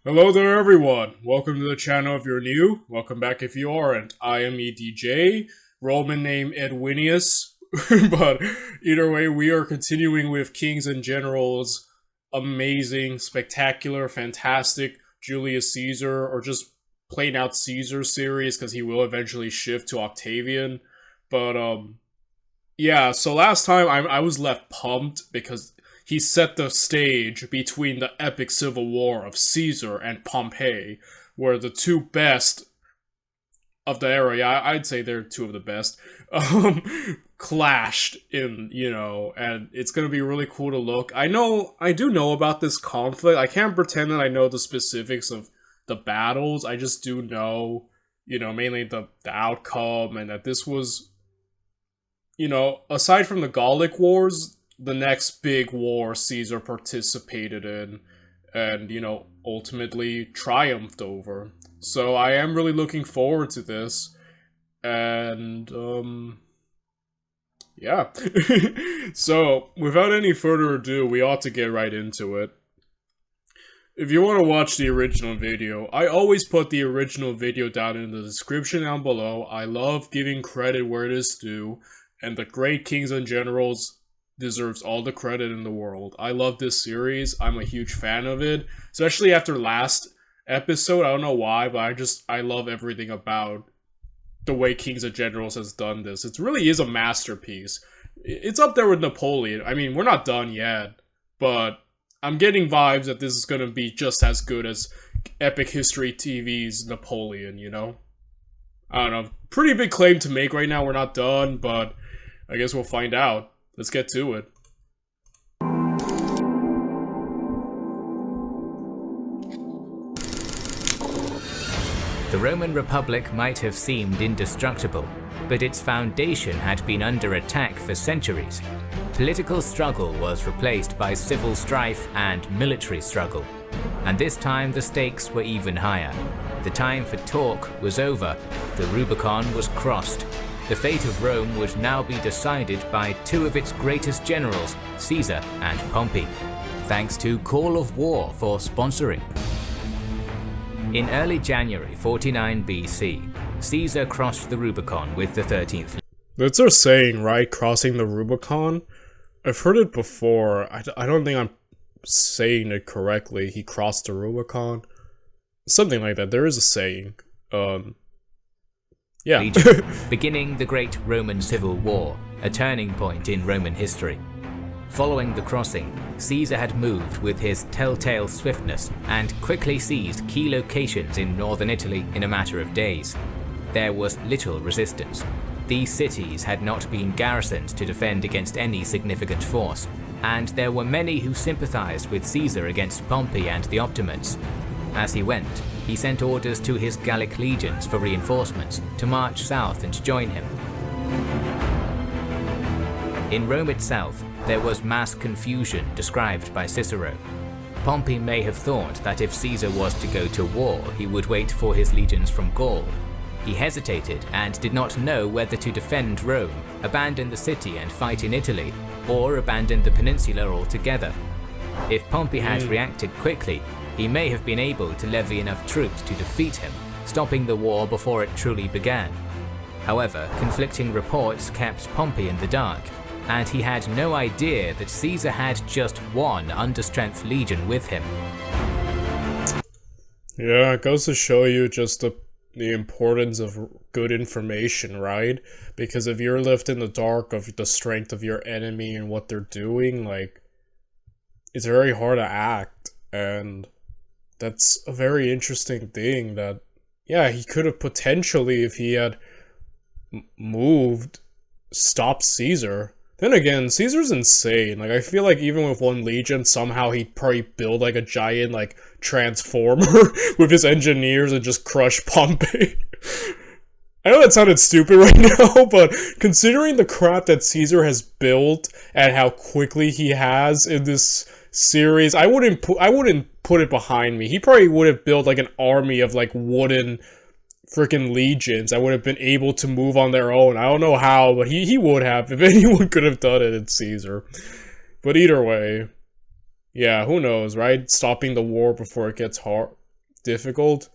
Hello there, everyone. Welcome to the channel if you're new. Welcome back if you aren't. I am EDJ, Roman name Edwinius. But either way, we are continuing with Kings and Generals' amazing, spectacular, fantastic Julius Caesar, or just plain out Caesar series, because he will eventually shift to Octavian. But, yeah, so last time I was left pumped because he set the stage between the epic civil war of Caesar and Pompey, where the two best of the era, yeah, I'd say they're two of the best, clashed and it's gonna be really cool to look. I do know about this conflict. I can't pretend that I know the specifics of the battles. I just do know, mainly the outcome, and that this was, aside from the Gallic Wars, the next big war Caesar participated in and, ultimately triumphed over. So I am really looking forward to this. And, yeah. So, without any further ado, we ought to get right into it. If you want to watch the original video, I always put the original video down in the description down below. I love giving credit where it is due, and the great Kings and Generals deserves all the credit in the world. I love this series. I'm a huge fan of it, especially after last episode. I don't know why, but I love everything about the way Kings and Generals has done this. It really is a masterpiece. It's up there with Napoleon. I mean, we're not done yet, but I'm getting vibes that this is going to be just as good as Epic History TV's Napoleon, I don't know. Pretty big claim to make right now. We're not done, but I guess we'll find out. Let's get to it. The Roman Republic might have seemed indestructible, but its foundation had been under attack for centuries. Political struggle was replaced by civil strife and military struggle, and this time the stakes were even higher. The time for talk was over, the Rubicon was crossed. The fate of Rome would now be decided by two of its greatest generals, Caesar and Pompey. Thanks to Call of War for sponsoring. In early January 49 BC, Caesar crossed the Rubicon with the 13th. That's our saying, right? Crossing the Rubicon? I've heard it before. I don't think I'm saying it correctly. He crossed the Rubicon? Something like that. There is a saying. Yeah. Beginning the Great Roman Civil War, a turning point in Roman history. Following the crossing, Caesar had moved with his telltale swiftness and quickly seized key locations in northern Italy in a matter of days. There was little resistance. These cities had not been garrisoned to defend against any significant force, and there were many who sympathized with Caesar against Pompey and the Optimates. As he went, he sent orders to his Gallic legions for reinforcements to march south and join him. In Rome itself, there was mass confusion described by Cicero. Pompey may have thought that if Caesar was to go to war, he would wait for his legions from Gaul. He hesitated and did not know whether to defend Rome, abandon the city and fight in Italy, or abandon the peninsula altogether. If Pompey had reacted quickly, he may have been able to levy enough troops to defeat him, stopping the war before it truly began. However, conflicting reports kept Pompey in the dark, and he had no idea that Caesar had just one understrength legion with him. Yeah, it goes to show you just the importance of good information, right? Because if you're left in the dark of the strength of your enemy and what they're doing, it's very hard to act, and that's a very interesting thing that, yeah, he could have potentially, if he had moved, stopped Caesar. Then again, Caesar's insane. I feel like even with one legion, somehow he'd probably build a giant, transformer with his engineers and just crush Pompey. I know that sounded stupid right now, but considering the crap that Caesar has built and how quickly he has in this series, I wouldn't put it behind me. He probably would have built an army of wooden freaking legions that would have been able to move on their own. I don't know how, but he would have, if anyone could have done it, it's Caesar. But either way, yeah, who knows, right? Stopping the war before it gets hard, difficult.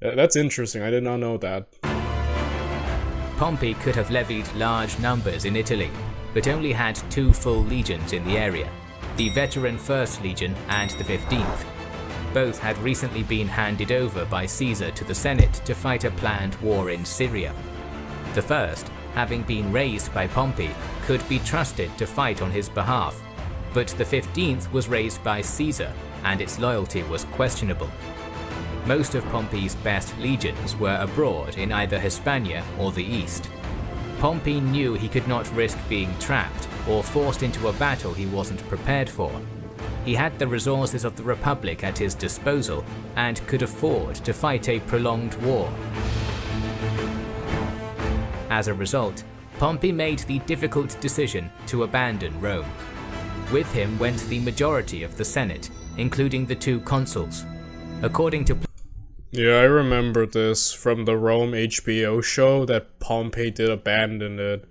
That's interesting. I did not know that. Pompey could have levied large numbers in Italy, but only had 2 full legions in the area, the veteran 1st Legion and the 15th. Both had recently been handed over by Caesar to the Senate to fight a planned war in Syria. The first, having been raised by Pompey, could be trusted to fight on his behalf, but the 15th was raised by Caesar and its loyalty was questionable. Most of Pompey's best legions were abroad in either Hispania or the east. Pompey knew he could not risk being trapped or forced into a battle he wasn't prepared for. He had the resources of the Republic at his disposal and could afford to fight a prolonged war. As a result, Pompey made the difficult decision to abandon Rome. With him went the majority of the Senate, including the 2 consuls. According to Yeah, I remember this from the Rome HBO show that Pompey did abandon it.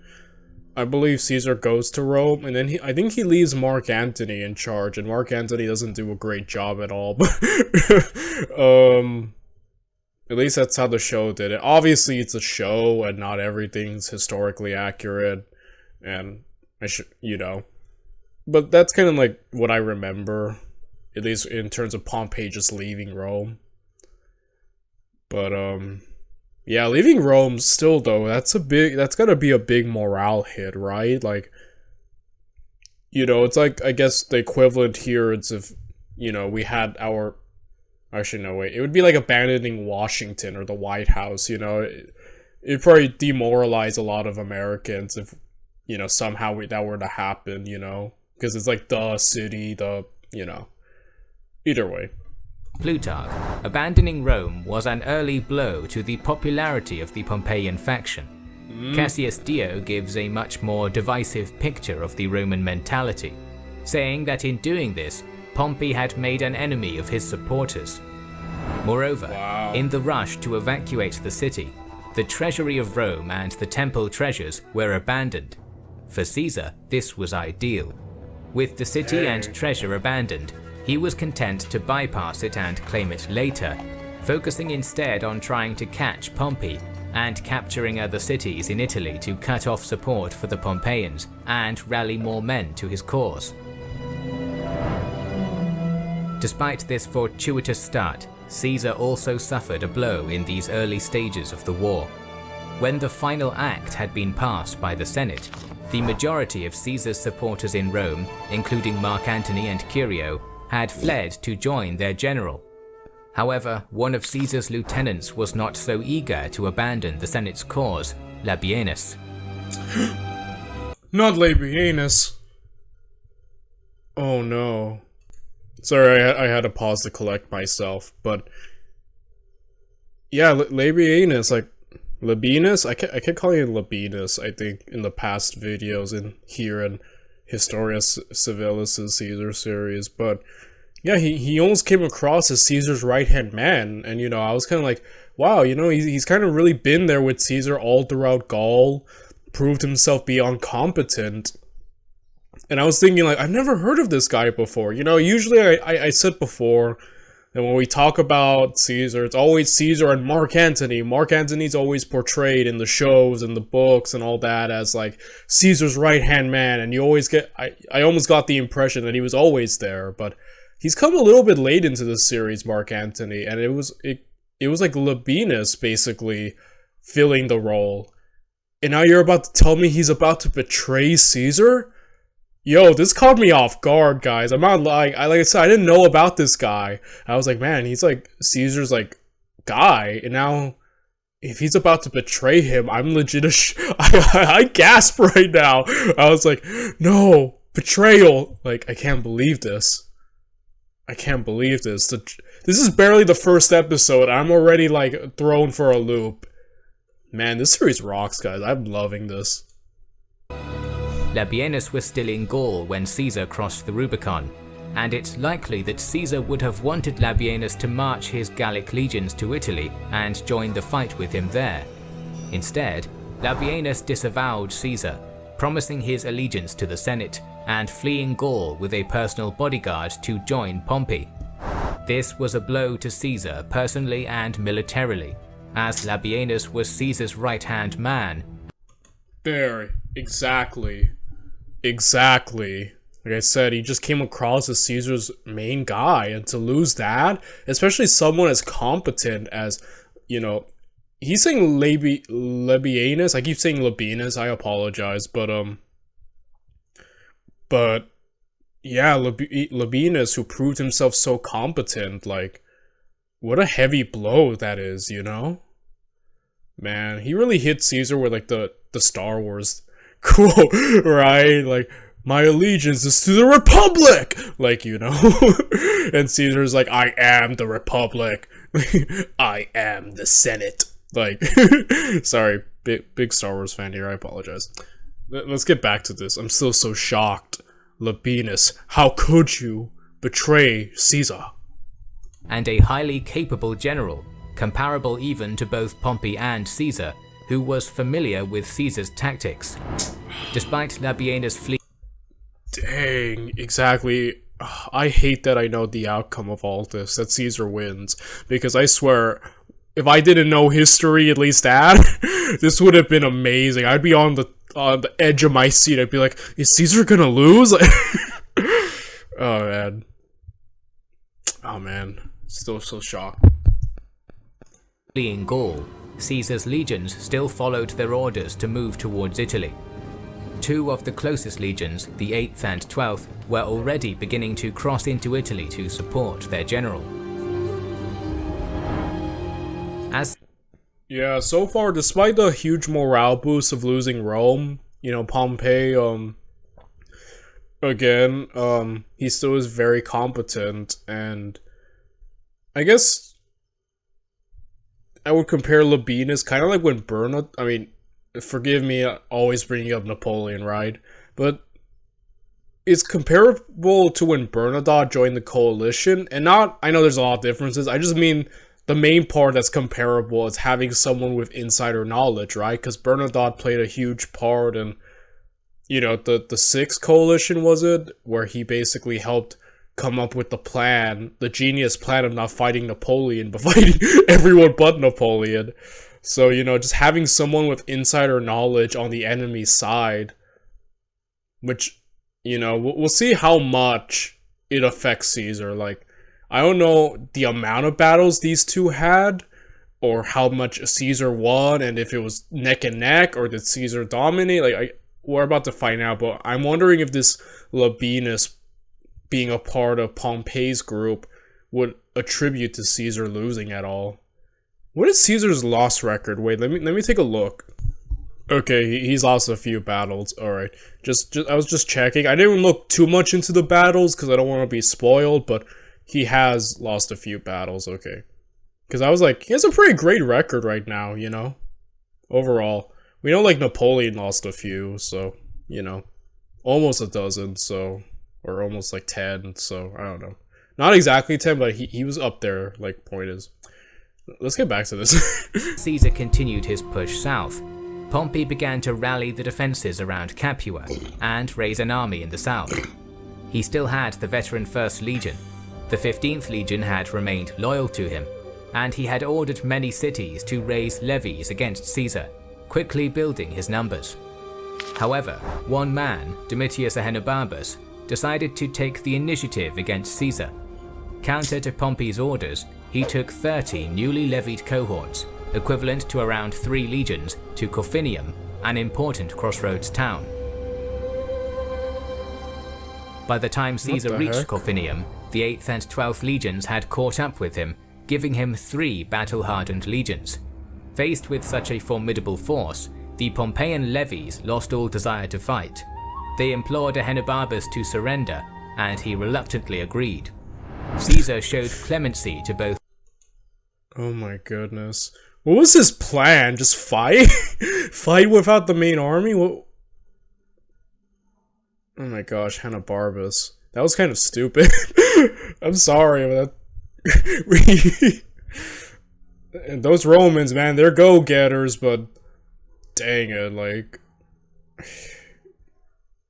I believe Caesar goes to Rome, and then I think he leaves Mark Antony in charge, and Mark Antony doesn't do a great job at all. At least that's how the show did it. Obviously, it's a show, and not everything's historically accurate, and But that's kind of like what I remember, at least in terms of Pompey just leaving Rome. But, yeah, leaving Rome still, though, that's gotta be a big morale hit, right? Like, it's like, I guess the equivalent here is if, we had actually, no, wait, it would be like abandoning Washington or the White House, it'd probably demoralize a lot of Americans if, somehow that were to happen, because it's like the city, either way. Plutarch, abandoning Rome was an early blow to the popularity of the Pompeian faction. Cassius Dio gives a much more divisive picture of the Roman mentality, saying that in doing this, Pompey had made an enemy of his supporters. Moreover, in the rush to evacuate the city, the treasury of Rome and the temple treasures were abandoned. For Caesar, this was ideal. With the city and treasure abandoned, he was content to bypass it and claim it later, focusing instead on trying to catch Pompey and capturing other cities in Italy to cut off support for the Pompeians and rally more men to his cause. Despite this fortuitous start, Caesar also suffered a blow in these early stages of the war. When the final act had been passed by the Senate, the majority of Caesar's supporters in Rome, including Mark Antony and Curio, had fled to join their general. However, one of Caesar's lieutenants was not so eager to abandon the Senate's cause, Labienus. Not Labienus. Oh no. Sorry, I had to pause to collect myself, but yeah, Labienus, like Labienus, I kept calling it Labienus, I think, in the past videos in here and Historia Civilis' Caesar series, but yeah, he almost came across as Caesar's right-hand man, and I was kind of like, wow, he's kind of really been there with Caesar all throughout Gaul, proved himself beyond competent, and I was thinking, like, I've never heard of this guy before. Usually I said before that when we talk about Caesar, it's always Caesar and Mark Antony. Mark Antony's always portrayed in the shows and the books and all that as, like, Caesar's right-hand man, and you always get, I almost got the impression that he was always there, but he's come a little bit late into the series, Mark Antony, and it was like Labienus, basically, filling the role. And now you're about to tell me he's about to betray Caesar? Yo, this caught me off guard, guys. I'm not lying. Like I said, I didn't know about this guy. I was like, man, he's like Caesar's like guy, and now if he's about to betray him, I'm legit I gasp right now. I was like, no, betrayal. Like, I can't believe this. I can't believe this. This is barely the first episode. I'm already like thrown for a loop. Man, this series rocks, guys. I'm loving this. Labienus was still in Gaul when Caesar crossed the Rubicon, and it's likely that Caesar would have wanted Labienus to march his Gallic legions to Italy and join the fight with him there. Instead, Labienus disavowed Caesar, promising his allegiance to the Senate and fleeing Gaul with a personal bodyguard to join Pompey. This was a blow to Caesar personally and militarily, as Labienus was Caesar's right-hand man. There, exactly. Exactly. Like I said, he just came across as Caesar's main guy, and to lose that, especially someone as competent as, you know, he's saying Labienus. I keep saying Labienus. I apologize, but yeah, Labienus, who proved himself so competent, like, what a heavy blow that is, you know? Man, he really hit Caesar with, like, the Star Wars quote, right? Like, my allegiance is to the Republic! Like, you know? And Caesar's like, I am the Republic. I am the Senate. Like, sorry, big Star Wars fan here, I apologize. Let's get back to this. I'm still so shocked. Labienus, how could you betray Caesar? And a highly capable general, comparable even to both Pompey and Caesar, who was familiar with Caesar's tactics. Despite Labienus' fleet. Dang, exactly. I hate that I know the outcome of all this, that Caesar wins, because I swear, if I didn't know history, at least that, this would have been amazing. I'd be on the edge of my seat. I'd be like, is Caesar gonna lose? Oh man, still so shocked. In Gaul, Caesar's legions still followed their orders to move towards Italy. Two of the closest legions, the 8th and 12th, were already beginning to cross into Italy to support their general. Yeah, so far, despite the huge morale boost of losing Rome, you know, Pompey, again, he still is very competent, and I guess I would compare Labienus kind of like when Bernadotte, I mean, forgive me always bringing up Napoleon, right? But it's comparable to when Bernadotte joined the coalition, and not, I know there's a lot of differences, I just mean the main part that's comparable is having someone with insider knowledge, right? Because Bernadotte played a huge part in, you know, the Sixth Coalition, was it? Where he basically helped come up with the plan, the genius plan of not fighting Napoleon, but fighting everyone but Napoleon. So, you know, just having someone with insider knowledge on the enemy's side, which, you know, we'll see how much it affects Caesar. Like, I don't know the amount of battles these two had, or how much Caesar won, and if it was neck and neck, or did Caesar dominate. Like, we're about to find out, but I'm wondering if this Labienus being a part of Pompey's group would attribute to Caesar losing at all. What is Caesar's loss record? Wait, let me take a look. Okay, he's lost a few battles. Alright, I was just checking. I didn't look too much into the battles because I don't want to be spoiled, but he has lost a few battles, okay. Because I was like, he has a pretty great record right now, you know? Overall. We know, like, Napoleon lost a few, so, you know. Almost a dozen, so... Or almost, like, 10, so, I don't know. Not exactly 10, but he was up there, like, point is. Let's get back to this. Caesar continued his push south. Pompey began to rally the defences around Capua, and raise an army in the south. He still had the veteran 1st Legion. The 15th Legion had remained loyal to him, and he had ordered many cities to raise levies against Caesar, quickly building his numbers. However, one man, Domitius Ahenobarbus, decided to take the initiative against Caesar. Counter to Pompey's orders, he took 30 newly levied cohorts, equivalent to around 3 legions, to Corfinium, an important crossroads town. By the time Caesar reached Corfinium, the 8th and 12th legions had caught up with him, giving him 3 battle-hardened legions. Faced with such a formidable force, the Pompeian levies lost all desire to fight. They implored Ahenobarbus to surrender, and he reluctantly agreed. Caesar showed clemency to both. Oh my goodness. What was his plan? Just fight? Fight without the main army? What? Oh my gosh, Ahenobarbus. That was kind of stupid. I'm sorry, but that... And those Romans, man, they're go-getters, but dang it, like...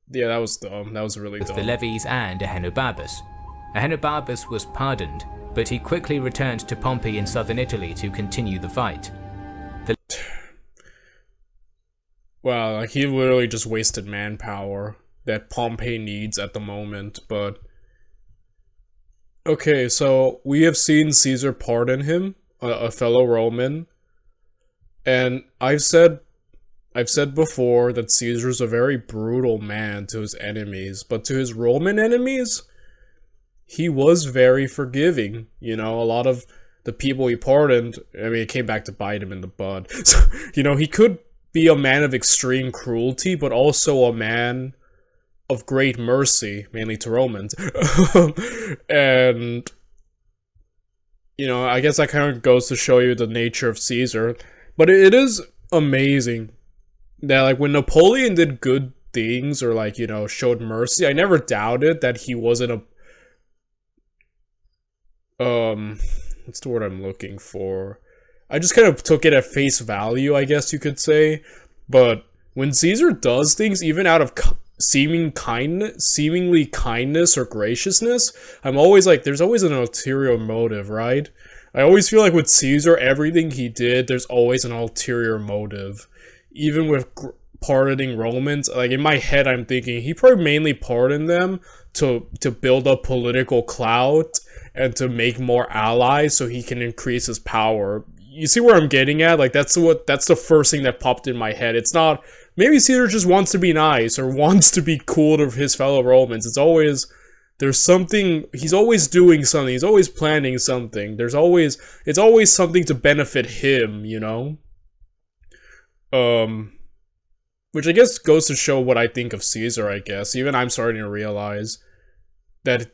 Yeah, that was dumb. That was really dumb. The levies and Ahenobarbus. Ahenobarbus was pardoned, but he quickly returned to Pompey in southern Italy to continue the fight. Wow, like he literally just wasted manpower that Pompey needs at the moment, but... Okay, so we have seen Caesar pardon him, a fellow Roman, and I've said before that Caesar's a very brutal man to his enemies, but to his Roman enemies, he was very forgiving. You know, a lot of the people he pardoned, I mean, it came back to bite him in the butt. So, you know, he could be a man of extreme cruelty, but also a man of great mercy, mainly to Romans. And, you know, I guess that kind of goes to show you the nature of Caesar. But it is amazing that, like, when Napoleon did good things or, like, you know, showed mercy, I never doubted that he wasn't what's the word I'm looking for? I just kind of took it at face value, I guess you could say. But when Caesar does things, even out of seemingly kindness or graciousness, I'm always like, there's always an ulterior motive, right? I always feel like with Caesar, everything he did, there's always an ulterior motive. Even with pardoning Romans, like in my head, I'm thinking he probably mainly pardoned them to build up political clout and to make more allies so he can increase his power. You see where I'm getting at? Like, that's the first thing that popped in my head. It's not, maybe Caesar just wants to be nice or wants to be cool to his fellow Romans. It's always, there's something, he's always doing something, he's always planning something. It's always something to benefit him, you know? Which I guess goes to show what I think of Caesar, I guess. Even I'm starting to realize that,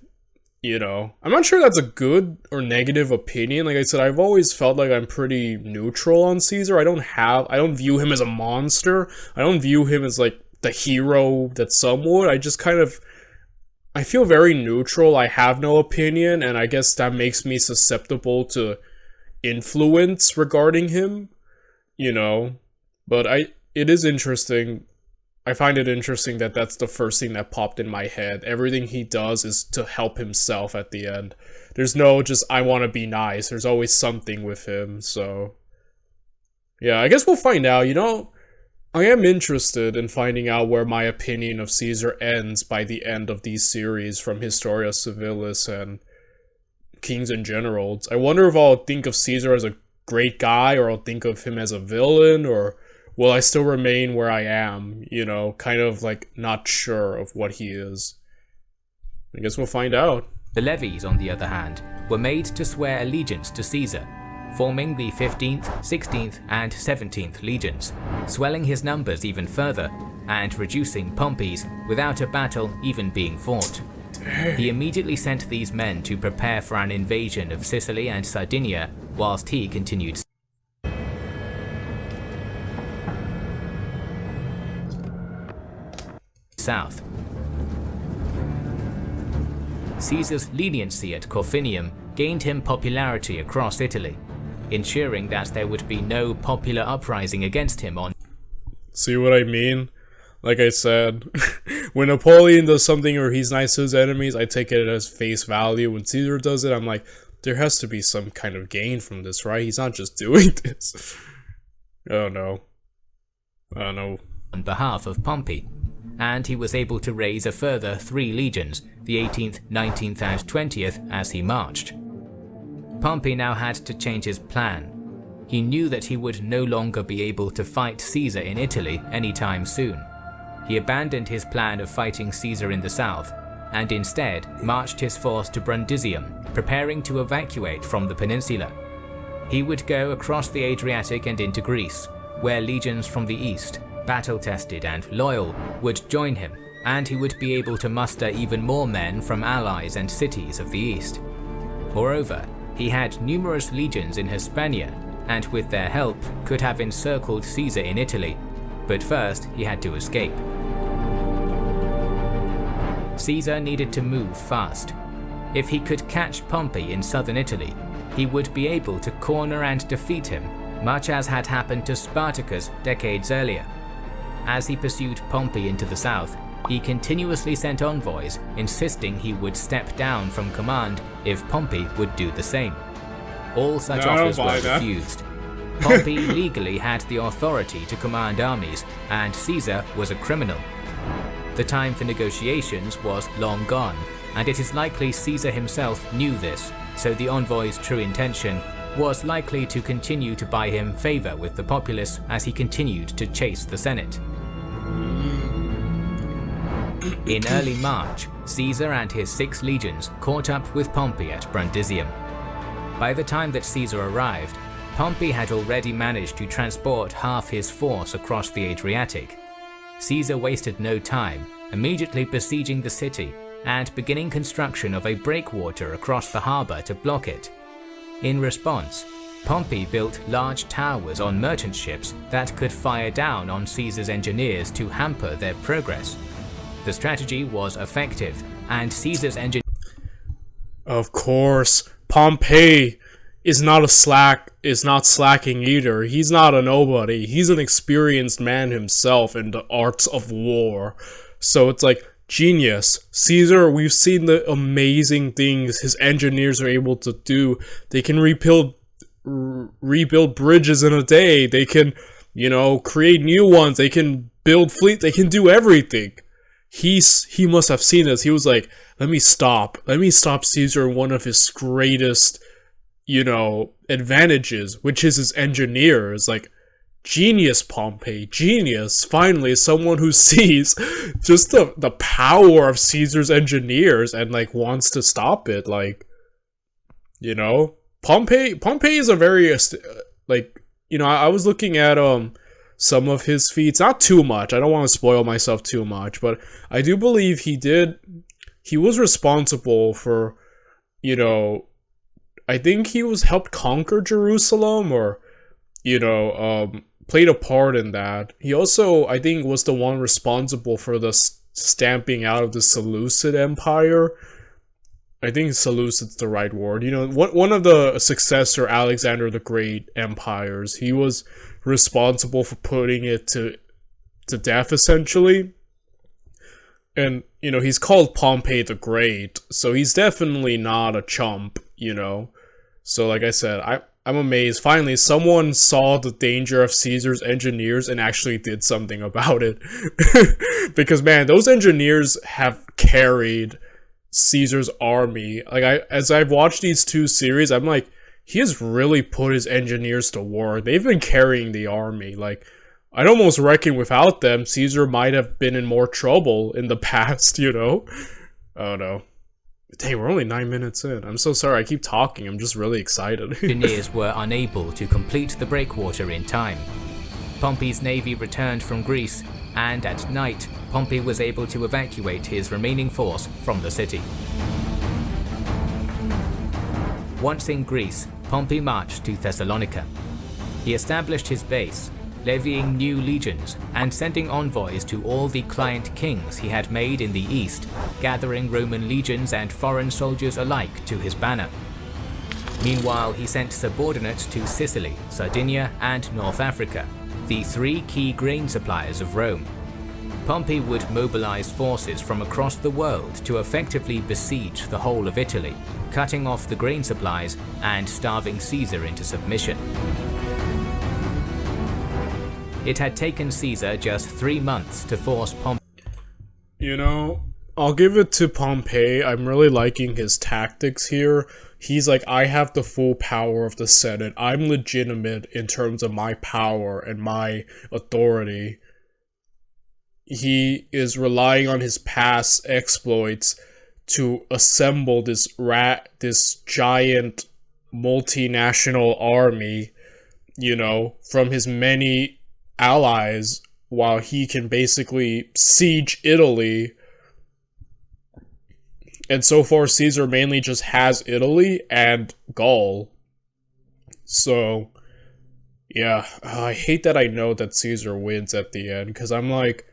you know, I'm not sure that's a good or negative opinion. Like I said, I've always felt like I'm pretty neutral on Caesar. I don't view him as a monster. I don't view him as, like, the hero that some would. I feel very neutral. I have no opinion, and I guess that makes me susceptible to influence regarding him, you know? But it is interesting. I find it interesting that that's the first thing that popped in my head. Everything he does is to help himself at the end. There's no just, I want to be nice. There's always something with him, so... Yeah, I guess we'll find out. You know, I am interested in finding out where my opinion of Caesar ends by the end of these series from Historia Civilis and Kings and Generals. I wonder if I'll think of Caesar as a great guy, or I'll think of him as a villain, or... will I still remain where I am, you know, kind of like not sure of what he is? I guess we'll find out. The levies, on the other hand, were made to swear allegiance to Caesar, forming the 15th, 16th, and 17th legions, swelling his numbers even further, and reducing Pompey's without a battle even being fought. He immediately sent these men to prepare for an invasion of Sicily and Sardinia, whilst he continued south. Caesar's leniency at Corfinium gained him popularity across Italy, ensuring that there would be no popular uprising against him on... See what I mean? Like I said, when Napoleon does something or he's nice to his enemies, I take it as face value. When Caesar does it, I'm like, there has to be some kind of gain from this, right? He's not just doing this. I don't know. On behalf of Pompey, and he was able to raise a further 3 legions, the 18th, 19th and 20th, as he marched. Pompey now had to change his plan. He knew that he would no longer be able to fight Caesar in Italy anytime soon. He abandoned his plan of fighting Caesar in the south, and instead marched his force to Brundisium, preparing to evacuate from the peninsula. He would go across the Adriatic and into Greece, where legions from the east, battle-tested and loyal, would join him, and he would be able to muster even more men from allies and cities of the east. Moreover, he had numerous legions in Hispania, and with their help could have encircled Caesar in Italy, but first he had to escape. Caesar needed to move fast. If he could catch Pompey in southern Italy, he would be able to corner and defeat him, much as had happened to Spartacus decades earlier. As he pursued Pompey into the south, he continuously sent envoys insisting he would step down from command if Pompey would do the same. All such offers were refused. Pompey legally had the authority to command armies, and Caesar was a criminal. The time for negotiations was long gone, and it is likely Caesar himself knew this, so the envoy's true intention was likely to continue to buy him favor with the populace as he continued to chase the Senate. In early March, Caesar and his 6 legions caught up with Pompey at Brundisium. By the time that Caesar arrived, Pompey had already managed to transport half his force across the Adriatic. Caesar wasted no time, immediately besieging the city and beginning construction of a breakwater across the harbour to block it. In response, Pompey built large towers on merchant ships that could fire down on Caesar's engineers to hamper their progress. The strategy was effective, and Caesar's engineers... Of course, Pompey is not slacking either. He's not a nobody. He's an experienced man himself in the arts of war. So it's like, genius. Caesar, we've seen the amazing things his engineers are able to do. They can rebuild bridges in a day. They can, create new ones. They can build fleet. They can do everything. He must have seen this. He was like, let me stop Caesar in one of his greatest, advantages, which is his engineers. Like, genius, Pompey, genius. Finally, someone who sees just the power of Caesar's engineers and wants to stop it. Pompey is a very I was looking at some of his feats, not too much. I don't want to spoil myself too much, but I do believe he was responsible for, I think he helped conquer Jerusalem, or played a part in that. He also, I think, was the one responsible for the stamping out of the Seleucid Empire. I think Seleucid's the right word. One of the successor Alexander the Great empires. He was responsible for putting it to death, essentially. And, he's called Pompey the Great, so he's definitely not a chump, So, like I said, I'm amazed. Finally, someone saw the danger of Caesar's engineers and actually did something about it. Because, man, those engineers have carried Caesar's army. As I've watched these 2 series, I'm like, he has really put his engineers to work. They've been carrying the army. I'd almost reckon without them, Caesar might have been in more trouble in the past, Oh no. Dang, we're only 9 minutes in. I'm so sorry, I keep talking. I'm just really excited. Engineers were unable to complete the breakwater in time. Pompey's navy returned from Greece, and at night, Pompey was able to evacuate his remaining force from the city. Once in Greece, Pompey marched to Thessalonica. He established his base, levying new legions and sending envoys to all the client kings he had made in the east, gathering Roman legions and foreign soldiers alike to his banner. Meanwhile, he sent subordinates to Sicily, Sardinia, and North Africa, the 3 key grain suppliers of Rome. Pompey would mobilize forces from across the world to effectively besiege the whole of Italy, cutting off the grain supplies and starving Caesar into submission. It had taken Caesar just 3 months to force Pompey. I'll give it to Pompey. I'm really liking his tactics here. He's like, I have the full power of the Senate. I'm legitimate in terms of my power and my authority. He is relying on his past exploits to assemble this giant multinational army, from his many allies, while he can basically siege Italy. And so far, Caesar mainly just has Italy and Gaul. So, yeah, I hate that I know that Caesar wins at the end, because I'm like,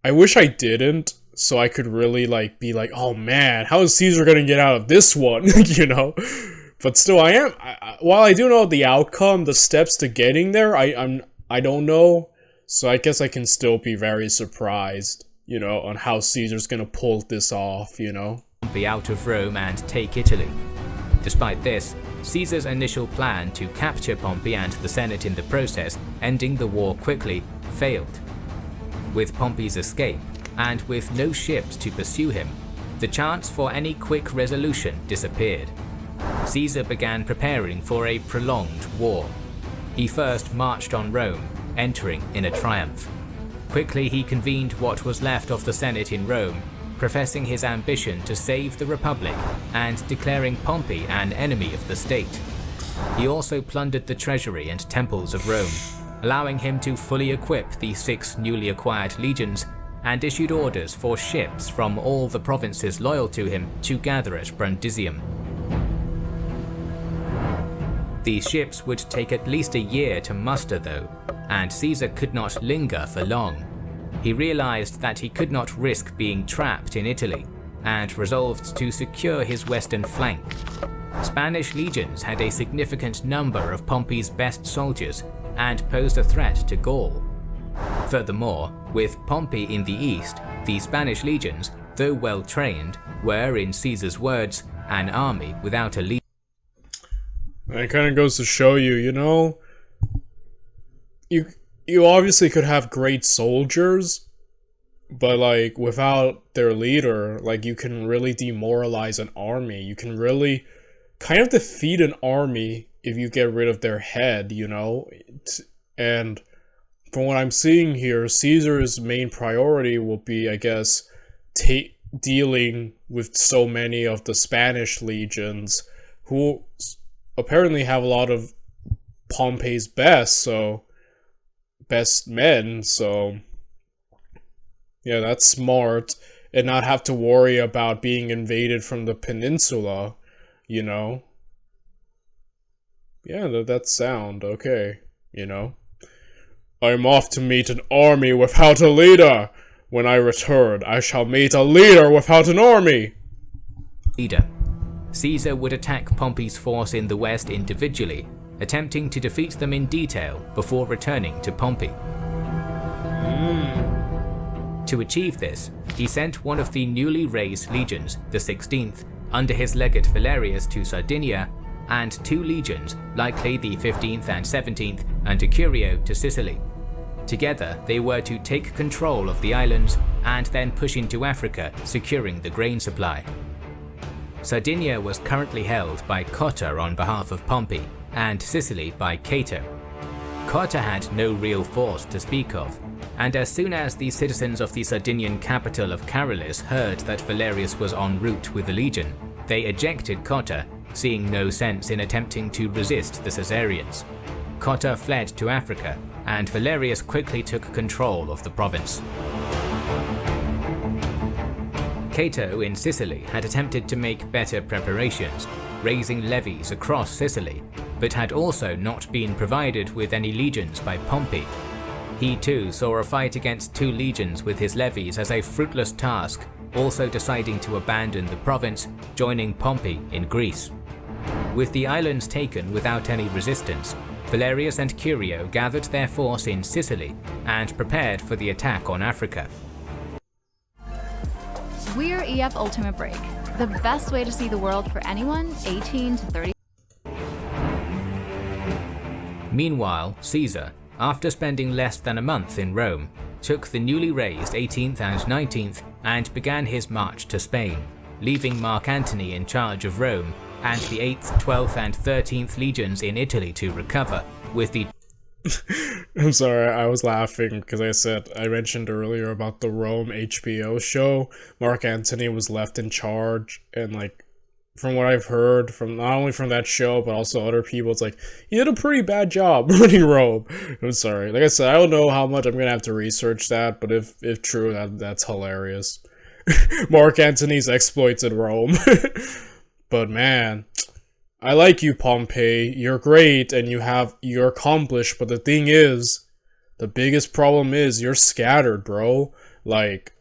I wish I didn't, so I could really, be like, oh man, how is Caesar gonna get out of this one, But still, while I do know the outcome, the steps to getting there, I don't know, so I guess I can still be very surprised, you know, on how Caesar's gonna pull this off, you know? Pompey out of Rome and take Italy. Despite this, Caesar's initial plan to capture Pompey and the Senate in the process, ending the war quickly, failed. With Pompey's escape, and with no ships to pursue him, the chance for any quick resolution disappeared. Caesar began preparing for a prolonged war. He first marched on Rome, entering in a triumph. Quickly he convened what was left of the Senate in Rome, professing his ambition to save the Republic and declaring Pompey an enemy of the state. He also plundered the treasury and temples of Rome, allowing him to fully equip the 6 newly acquired legions, and issued orders for ships from all the provinces loyal to him to gather at Brundisium. These ships would take at least a year to muster though, and Caesar could not linger for long. He realized that he could not risk being trapped in Italy, and resolved to secure his western flank. Spanish legions had a significant number of Pompey's best soldiers and posed a threat to Gaul. Furthermore, with Pompey in the east, the Spanish legions, though well trained, were, in Caesar's words, an army without a leader. It kind of goes to show you, you know, you obviously could have great soldiers, but like without their leader, like you can really demoralize an army. You can really kind of defeat an army if you get rid of their head, you know? And from what I'm seeing here, Caesar's main priority will be, I guess, dealing with so many of the Spanish legions who apparently have a lot of Pompey's best men, so yeah, that's smart, and not have to worry about being invaded from the peninsula, you know? Yeah, that's sound, okay, you know? I'm off to meet an army without a leader. When I return, I shall meet a leader without an army. Caesar would attack Pompey's force in the west individually, attempting to defeat them in detail before returning to Pompey. To achieve this, he sent one of the newly raised legions, the 16th, under his legate Valerius to Sardinia, and 2 legions, likely the 15th and 17th, under Curio to Sicily. Together, they were to take control of the islands and then push into Africa, securing the grain supply. Sardinia was currently held by Cotta on behalf of Pompey, and Sicily by Cato. Cotta had no real force to speak of, and as soon as the citizens of the Sardinian capital of Caralis heard that Valerius was en route with the legion, they ejected Cotta, seeing no sense in attempting to resist the Caesarians. Cotta fled to Africa, and Valerius quickly took control of the province. Cato in Sicily had attempted to make better preparations, raising levies across Sicily, but had also not been provided with any legions by Pompey. He too saw a fight against 2 legions with his levies as a fruitless task, also deciding to abandon the province, joining Pompey in Greece. With the islands taken without any resistance, Valerius and Curio gathered their force in Sicily and prepared for the attack on Africa. We're EF Ultimate Break, the best way to see the world for anyone 18 to 30. Meanwhile, Caesar, after spending less than a month in Rome, took the newly raised 18th and 19th and began his march to Spain, leaving Mark Antony in charge of Rome and the 8th, 12th and 13th legions in Italy to recover, with the I'm sorry, I was laughing because I mentioned earlier about the Rome HBO show. Mark Antony was left in charge, and like from what I've heard from not only from that show but also other people, it's like he did a pretty bad job running Rome. I'm sorry. Like I said, I don't know how much I'm gonna have to research that, but if true, that's hilarious. Mark Antony's exploits in Rome. But man, I like you, Pompey. You're great and you're accomplished, but the thing is, the biggest problem is you're scattered, bro. Like,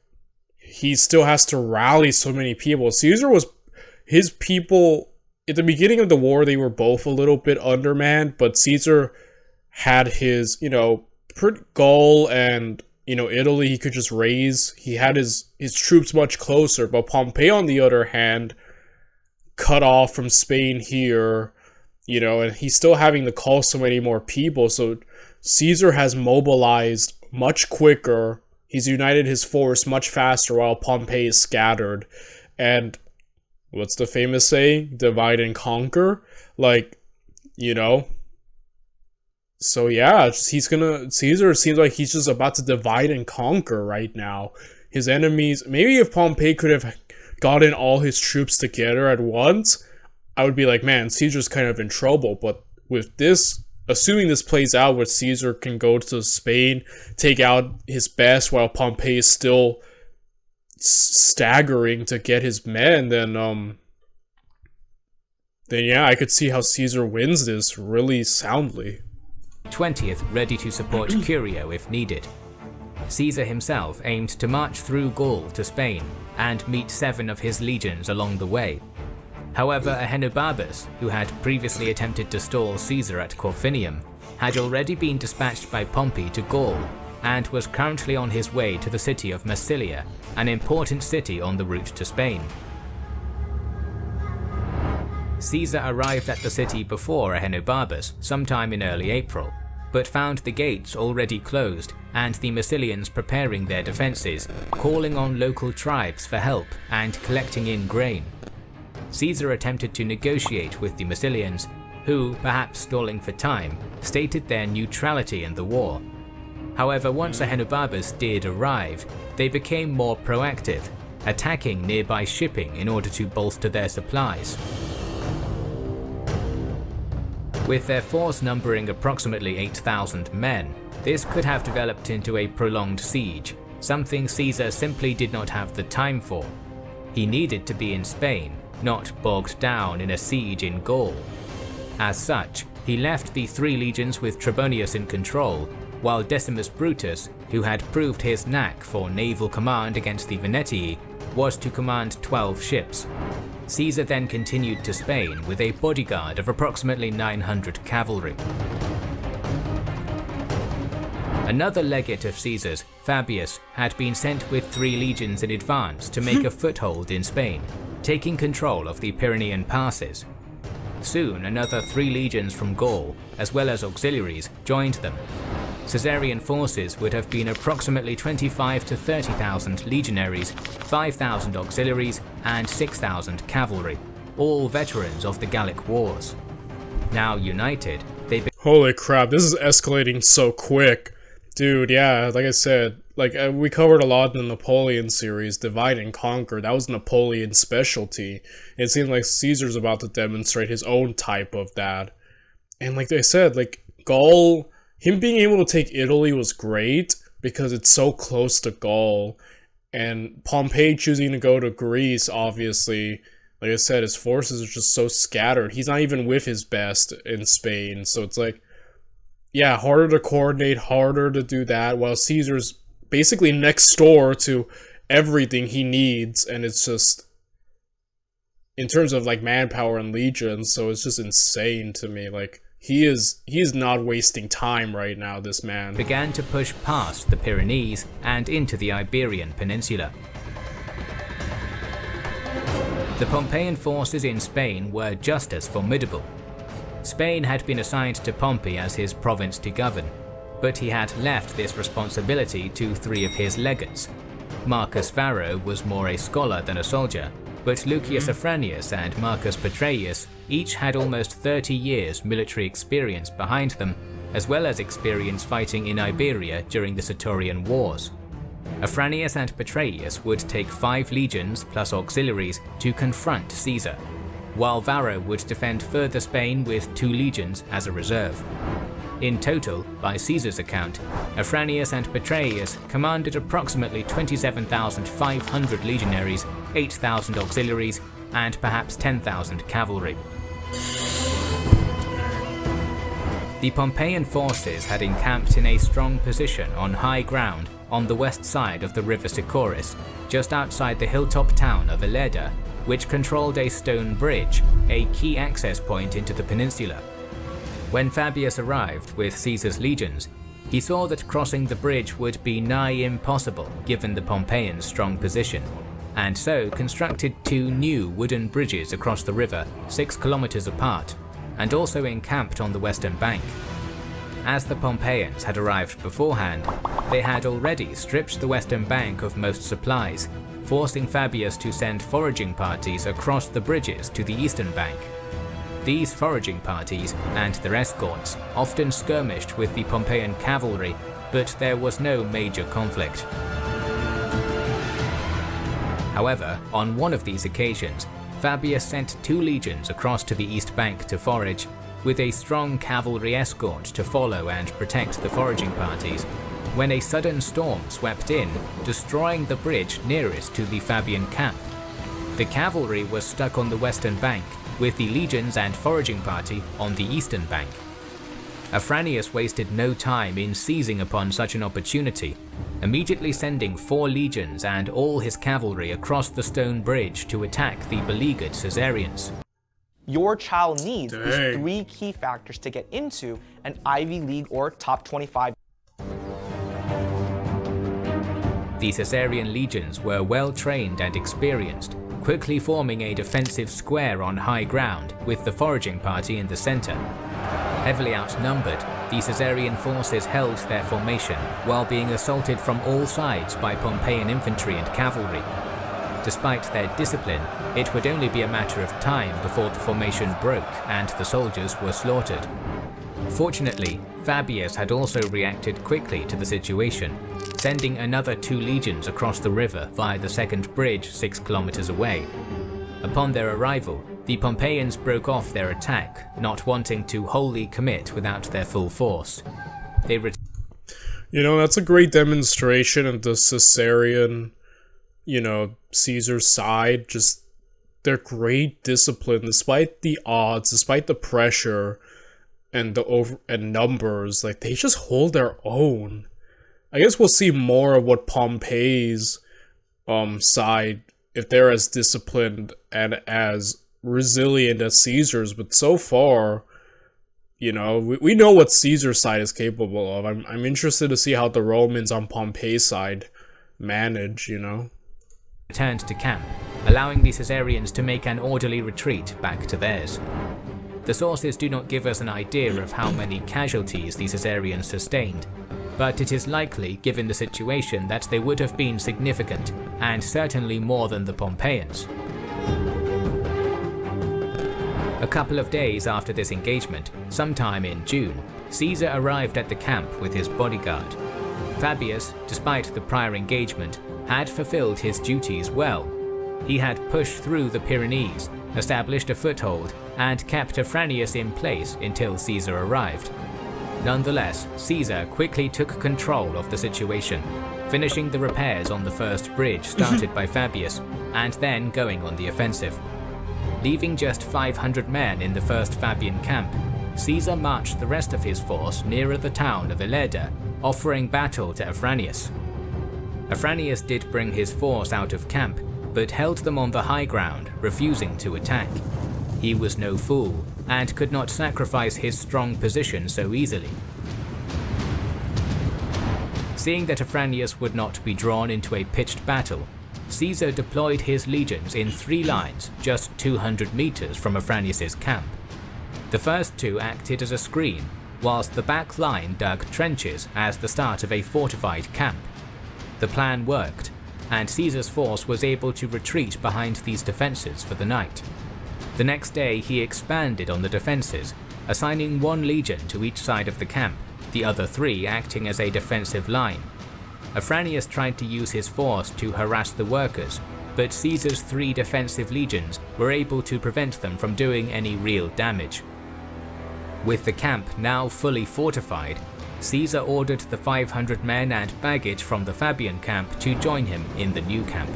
he still has to rally so many people. His people, at the beginning of the war, they were both a little bit undermanned, but Caesar had his, Gaul and, Italy, he could just raise, he had his troops much closer, but Pompey, on the other hand, cut off from Spain here, and he's still having to call so many more people, so Caesar has mobilized much quicker, he's united his force much faster while Pompey is scattered, and what's the famous saying? Divide and conquer? So yeah, Caesar seems like he's just about to divide and conquer right now. His enemies, maybe if Pompey could have gotten all his troops together at once, I would be like, man, Caesar's kind of in trouble. But with this, assuming this plays out where Caesar can go to Spain, take out his best while Pompey is still staggering to get his men, then yeah, I could see how Caesar wins this really soundly. 20th ready to support Curio if needed. Caesar himself aimed to march through Gaul to Spain and meet 7 of his legions along the way. However, Ahenobarbus, who had previously attempted to stall Caesar at Corfinium, had already been dispatched by Pompey to Gaul and was currently on his way to the city of Massilia, an important city on the route to Spain. Caesar arrived at the city before Ahenobarbus, sometime in early April, but found the gates already closed and the Massilians preparing their defences, calling on local tribes for help and collecting in grain. Caesar attempted to negotiate with the Massilians, who, perhaps stalling for time, stated their neutrality in the war. However, once Ahenobarbus did arrive, they became more proactive, attacking nearby shipping in order to bolster their supplies. With their force numbering approximately 8,000 men, this could have developed into a prolonged siege, something Caesar simply did not have the time for. He needed to be in Spain, not bogged down in a siege in Gaul. As such, he left the 3 legions with Trebonius in control, while Decimus Brutus, who had proved his knack for naval command against the Venetii, was to command 12 ships. Caesar then continued to Spain with a bodyguard of approximately 900 cavalry. Another legate of Caesar's, Fabius, had been sent with 3 legions in advance to make a foothold in Spain, taking control of the Pyrenean passes. Soon another 3 legions from Gaul, as well as auxiliaries, joined them. Caesarian forces would have been approximately 25 to 30,000 legionaries, 5,000 auxiliaries, and 6,000 cavalry, all veterans of the Gallic Wars. Now united, they Holy crap, this is escalating so quick. Dude, yeah, like I said, we covered a lot in the Napoleon series, Divide and Conquer. That was Napoleon's specialty. It seems like Caesar's about to demonstrate his own type of that. And like I said, Gaul, him being able to take Italy was great because it's so close to Gaul. And Pompey choosing to go to Greece, obviously, like I said, his forces are just so scattered. He's not even with his best in Spain. So it's yeah, harder to coordinate, harder to do that, while Caesar's basically next door to everything he needs, and it's just, in terms of manpower and legions, so it's just insane to me. He is not wasting time right now, this man. Began to push past the Pyrenees and into the Iberian Peninsula. The Pompeian forces in Spain were just as formidable. Spain had been assigned to Pompey as his province to govern, but he had left this responsibility to 3 of his legates. Marcus Varro was more a scholar than a soldier, but Lucius Afranius and Marcus Petreius each had almost 30 years military experience behind them, as well as experience fighting in Iberia during the Sertorian Wars. Afranius and Petreius would take 5 legions plus auxiliaries to confront Caesar, while Varro would defend further Spain with 2 legions as a reserve. In total, by Caesar's account, Afranius and Petreius commanded approximately 27,500 legionaries, 8,000 auxiliaries, and perhaps 10,000 cavalry. The Pompeian forces had encamped in a strong position on high ground on the west side of the river Sicoris, just outside the hilltop town of Ilerda, which controlled a stone bridge, a key access point into the peninsula. When Fabius arrived with Caesar's legions, He saw that crossing the bridge would be nigh impossible given the Pompeians' strong position, and so constructed 2 new wooden bridges across the river 6 kilometers apart, and also encamped on the western bank. As the Pompeians had arrived beforehand, they had already stripped the western bank of most supplies, forcing Fabius to send foraging parties across the bridges to the eastern bank. These foraging parties and their escorts often skirmished with the Pompeian cavalry, but there was no major conflict. However, on one of these occasions, Fabius sent 2 legions across to the east bank to forage, with a strong cavalry escort to follow and protect the foraging parties, when a sudden storm swept in, destroying the bridge nearest to the Fabian camp. The cavalry was stuck on the western bank, with the legions and foraging party on the eastern bank. Afranius wasted no time in seizing upon such an opportunity, immediately sending 4 legions and all his cavalry across the stone bridge to attack the beleaguered Caesarians. Your child needs these 3 key factors to get into an Ivy League or top 25. The Caesarian legions were well trained and experienced, quickly forming a defensive square on high ground with the foraging party in the center. Heavily outnumbered, the Caesarian forces held their formation while being assaulted from all sides by Pompeian infantry and cavalry. Despite their discipline, it would only be a matter of time before the formation broke and the soldiers were slaughtered. Fortunately, Fabius had also reacted quickly to the situation, sending another 2 legions across the river via the second bridge 6 kilometers away. Upon their arrival, the Pompeians broke off their attack, not wanting to wholly commit without their full force. That's a great demonstration of the Caesarian, Caesar's side, just their great discipline, despite the odds, despite the pressure and numbers, like they just hold their own. I guess we'll see more of what Pompey's side, if they're as disciplined and as resilient as Caesar's, but so far, we know what Caesar's side is capable of. I'm interested to see how the Romans on Pompey's side manage, Returned to camp, allowing the Caesarians to make an orderly retreat back to theirs. The sources do not give us an idea of how many casualties the Caesarians sustained, but it is likely, given the situation, that they would have been significant, and certainly more than the Pompeians. A couple of days after this engagement, sometime in June, Caesar arrived at the camp with his bodyguard. Fabius, despite the prior engagement, had fulfilled his duties well. He had pushed through the Pyrenees, established a foothold, and kept Afranius in place until Caesar arrived. Nonetheless, Caesar quickly took control of the situation, finishing the repairs on the first bridge started by Fabius, and then going on the offensive. Leaving just 500 men in the first Fabian camp, Caesar marched the rest of his force nearer the town of Ilerda, offering battle to Afranius. Afranius did bring his force out of camp, but held them on the high ground, refusing to attack. He was no fool, and could not sacrifice his strong position so easily. Seeing that Afranius would not be drawn into a pitched battle, Caesar deployed his legions in 3 lines just 200 meters from Afranius's camp. The first 2 acted as a screen, whilst the back line dug trenches as the start of a fortified camp. The plan worked, and Caesar's force was able to retreat behind these defences for the night. The next day he expanded on the defences, assigning 1 legion to each side of the camp, the other 3 acting as a defensive line. Afranius tried to use his force to harass the workers, but Caesar's 3 defensive legions were able to prevent them from doing any real damage. With the camp now fully fortified, Caesar ordered the 500 men and baggage from the Fabian camp to join him in the new camp.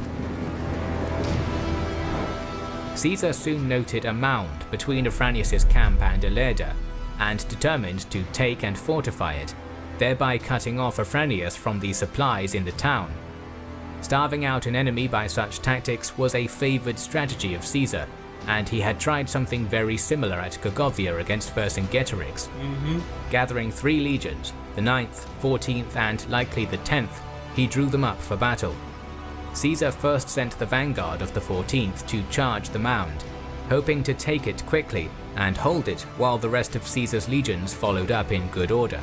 Caesar soon noted a mound between Afranius's camp and Ilerda, and determined to take and fortify it, thereby cutting off Afranius from the supplies in the town. Starving out an enemy by such tactics was a favoured strategy of Caesar, and he had tried something very similar at Gergovia against Vercingetorix. Gathering 3 legions, The 9th, 14th, and likely the 10th, he drew them up for battle. Caesar first sent the vanguard of the 14th to charge the mound, hoping to take it quickly and hold it while the rest of Caesar's legions followed up in good order.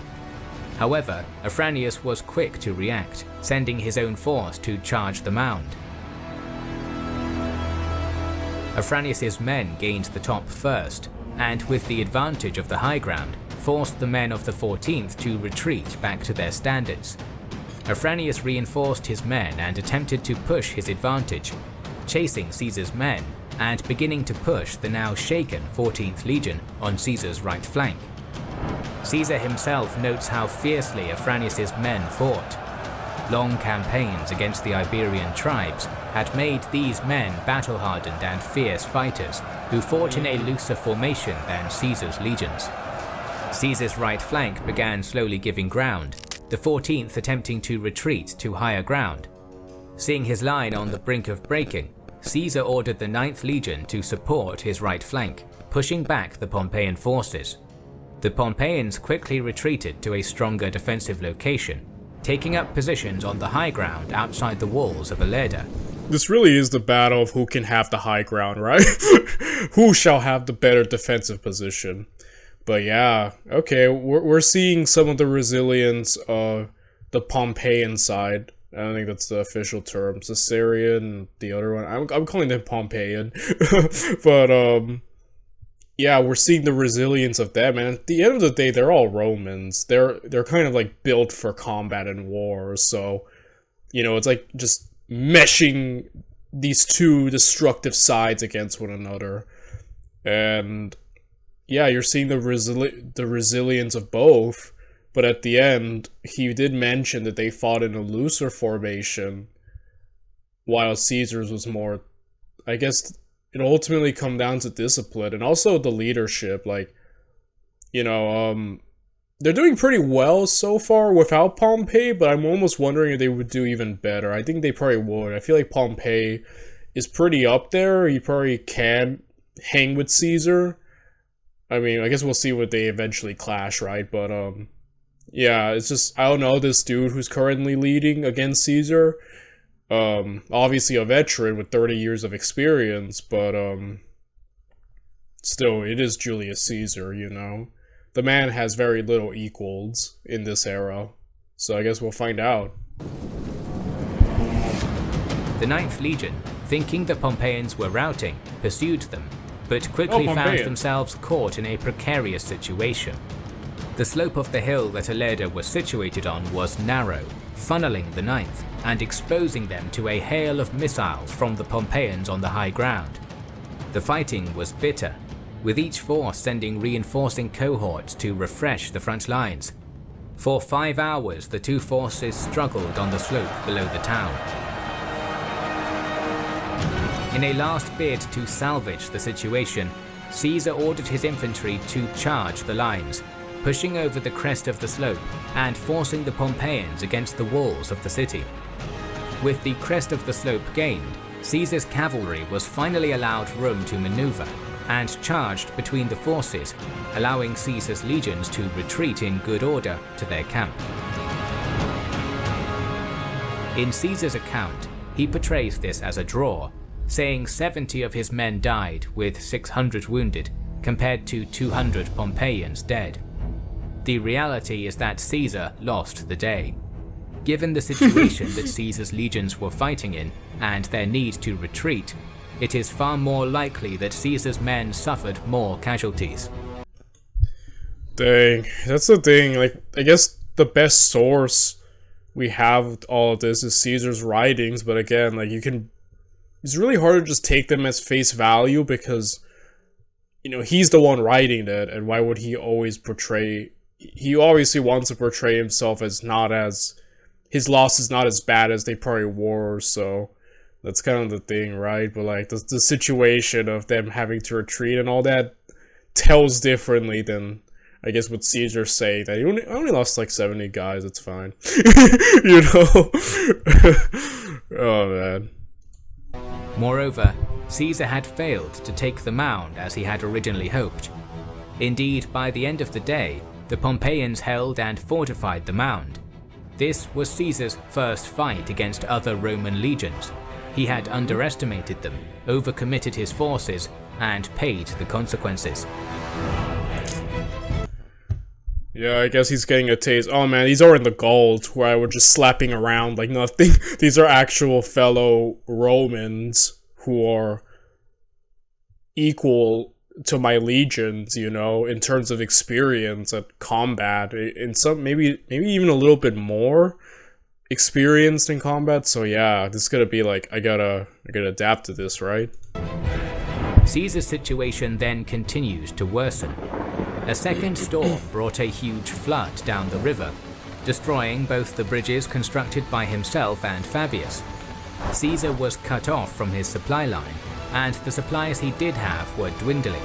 However, Afranius was quick to react, sending his own force to charge the mound. Afranius's men gained the top first, and with the advantage of the high ground, forced the men of the 14th to retreat back to their standards. Afranius reinforced his men and attempted to push his advantage, chasing Caesar's men and beginning to push the now shaken 14th Legion on Caesar's right flank. Caesar himself notes how fiercely Afranius's men fought. Long campaigns against the Iberian tribes had made these men battle-hardened and fierce fighters who fought in a looser formation than Caesar's legions. Caesar's right flank began slowly giving ground, the 14th attempting to retreat to higher ground. Seeing his line on the brink of breaking, Caesar ordered the 9th Legion to support his right flank, pushing back the Pompeian forces. The Pompeians quickly retreated to a stronger defensive location, taking up positions on the high ground outside the walls of Ilerda. This really is the battle of who can have the high ground, right? Who shall have the better defensive position. But yeah, okay, we're seeing some of the resilience of the Pompeian side. I don't think that's the official term. Caesarian, the other one. I'm calling them Pompeian. But yeah, we're seeing the resilience of them, and at the end of the day, they're all Romans. They're kind of like built for combat and war, so you know, it's like just meshing these two destructive sides against one another. And yeah, you're seeing the resilience of both, but at the end, he did mention that they fought in a looser formation, while Caesar's was more, I guess, it ultimately come down to discipline and also the leadership. Like, you know, they're doing pretty well so far without Pompey, but I'm almost wondering if they would do even better. I think they probably would. I feel like Pompey is pretty up there. He probably can hang with Caesar. I mean, I guess we'll see what they eventually clash, right? But, yeah, it's just, I don't know, this dude who's currently leading against Caesar, obviously a veteran with 30 years of experience, but, still, it is Julius Caesar, you know? The man has very little equals in this era, so I guess we'll find out. The 9th Legion, thinking the Pompeians were routing, pursued them, but quickly found themselves caught in a precarious situation. The slope of the hill that Ilerda was situated on was narrow, funneling the 9th and exposing them to a hail of missiles from the Pompeians on the high ground. The fighting was bitter, with each force sending reinforcing cohorts to refresh the front lines. For 5 hours, the two forces struggled on the slope below the town. In a last bid to salvage the situation, Caesar ordered his infantry to charge the lines, pushing over the crest of the slope and forcing the Pompeians against the walls of the city. With the crest of the slope gained, Caesar's cavalry was finally allowed room to maneuver and charged between the forces, allowing Caesar's legions to retreat in good order to their camp. In Caesar's account, he portrays this as a draw, saying 70 of his men died with 600 wounded, compared to 200 Pompeians dead. The reality is that Caesar lost the day. Given the situation that Caesar's legions were fighting in, and their need to retreat, it is far more likely that Caesar's men suffered more casualties. Dang, that's the thing. Like, I guess the best source we have with all of this is Caesar's writings, but again, like, it's really hard to just take them as face value because, you know, he's the one writing that, and why would he always portray... He obviously wants to portray himself as not as... His loss is not as bad as they probably were, so... That's kind of the thing, right? But, like, the situation of them having to retreat and all that tells differently than, I guess, what Caesar say. That he only lost, like, 70 guys, it's fine. You know? Oh, man. Moreover, Caesar had failed to take the mound as he had originally hoped. Indeed, by the end of the day, the Pompeians held and fortified the mound. This was Caesar's first fight against other Roman legions. He had underestimated them, overcommitted his forces, and paid the consequences. Yeah, I guess he's getting a taste. Oh man, these are in the gold, where I was just slapping around like nothing. These are actual fellow Romans who are equal to my legions, you know, in terms of experience at combat. In some, maybe even a little bit more experienced in combat. So yeah, this is gonna be like, I gotta adapt to this, right? Caesar's situation then continues to worsen. A second storm brought a huge flood down the river, destroying both the bridges constructed by himself and Fabius. Caesar was cut off from his supply line, and the supplies he did have were dwindling.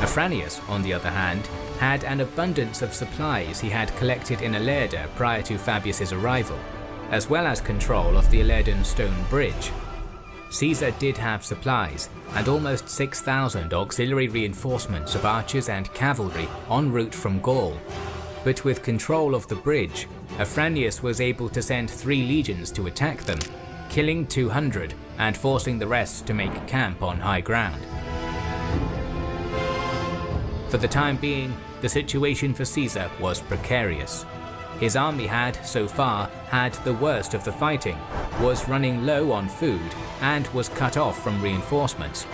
Afranius, on the other hand, had an abundance of supplies he had collected in Ilerda prior to Fabius's arrival, as well as control of the Ilerdan stone bridge. Caesar did have supplies, and almost 6,000 auxiliary reinforcements of archers and cavalry en route from Gaul. But with control of the bridge, Afranius was able to send 3 legions to attack them, killing 200 and forcing the rest to make camp on high ground. For the time being, the situation for Caesar was precarious. His army had, so far, had the worst of the fighting, was running low on food, and was cut off from reinforcements.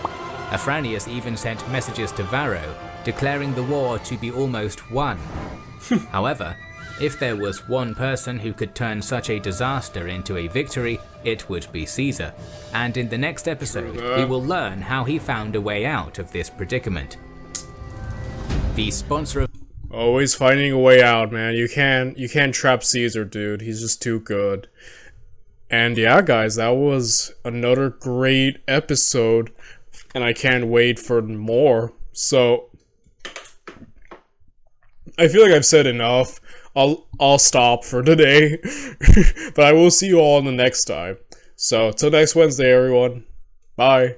Afranius even sent messages to Varro, declaring the war to be almost won. However, if there was one person who could turn such a disaster into a victory, it would be Caesar. And in the next episode, we will learn how he found a way out of this predicament. The sponsor of Always finding a way out, man. You can't trap Caesar, dude. He's just too good. And yeah, guys, that was another great episode, and I can't wait for more. So I feel like I've said enough. I'll stop for today. But I will see you all in the next time. So till next Wednesday, everyone. Bye.